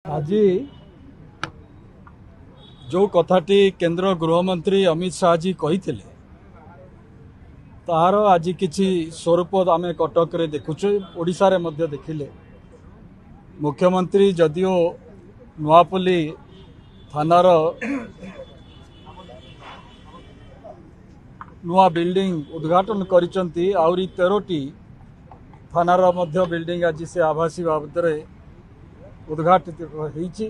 आज जो कथाटी केंद्र गृहमंत्री अमित शाह जी कही तार आज किसी स्वरूप आम कटक रे देखुचे ओडिशा रे मध्य देखिले मुख्यमंत्री जदियो नुआपल्ली थानार नुआ बिल्डिंग उद्घाटन करिसंती आउरी 13टी थानार मध्य बिल्डिंग आज से आभासी बाबद उद्घाटित होईची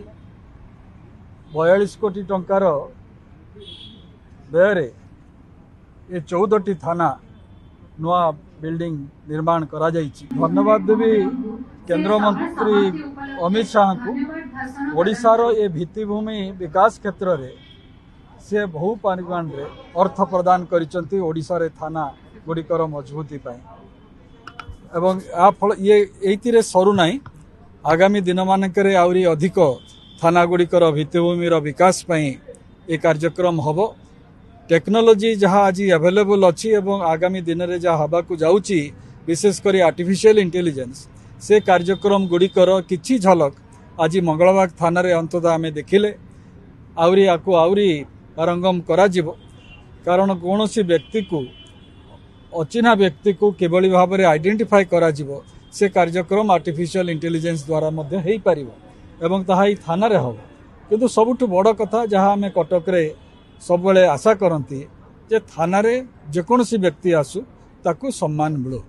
42 कोटी टंकार व्यय ये 14टी थाना नुआ बिल्डिंग निर्माण करा जाइछि। धन्यवाद देवी केंद्र मंत्री अमित शाह को ओडिशार ये भित्तिभूमि विकास क्षेत्र रे से बहु परिमाण रे अर्थ प्रदान करिसंती ओडिशा रे थाना गुड़िकर मजबूती पाई एवं आ फल ये एइतिरे सरू नाही आगामी दिन मानकरे आउरी अधिक थाना गुड़िकर भित्तिभूमि विकास पाई ये कार्यक्रम हबो। टेक्नोलोजी जहाँ आज अवेलेबल अच्छी एवं आगामी दिन में जहाँ हवा को जाऊँगी विशेषकर आर्टिफिशियल इंटेलिजेंस से कार्यक्रम गुड़िकर किछि झलक आज मंगलबाग थाना रे अंततः आम देखिले आउरी आकु आउरी पारंगम करा जिवो कारण कौन सी व्यक्ति को अचिन्हा व्यक्ति को किभली भाव में आइडेंटिफाई करा जिवो से कार्यक्रम आर्टिफिशियल इंटेलिजेंस द्वारा मध्य हेई पारिबो एवं ताहा ई थाना रे हबो। किंतु सबुठु बड़ कथा जहाँ आम कटक रे सब बेले आशा करती जे थाना रे जेकोसी व्यक्ति आसु ताकू सम्मान मिलू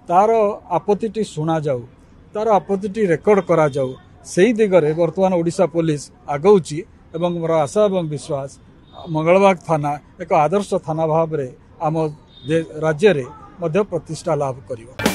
तार आपत्ति शुणा जाऊ तार आपत्ति रेकर्ड करा जाऊ से दिगरे वर्तमान ओडिशा पुलिस आगौची एवं मोर आशा एवं विश्वास मंगलबाग थाना एक आदर्श थाना भाव में आम राज्य रे मध्य प्रतिष्ठा लाभ करिवो।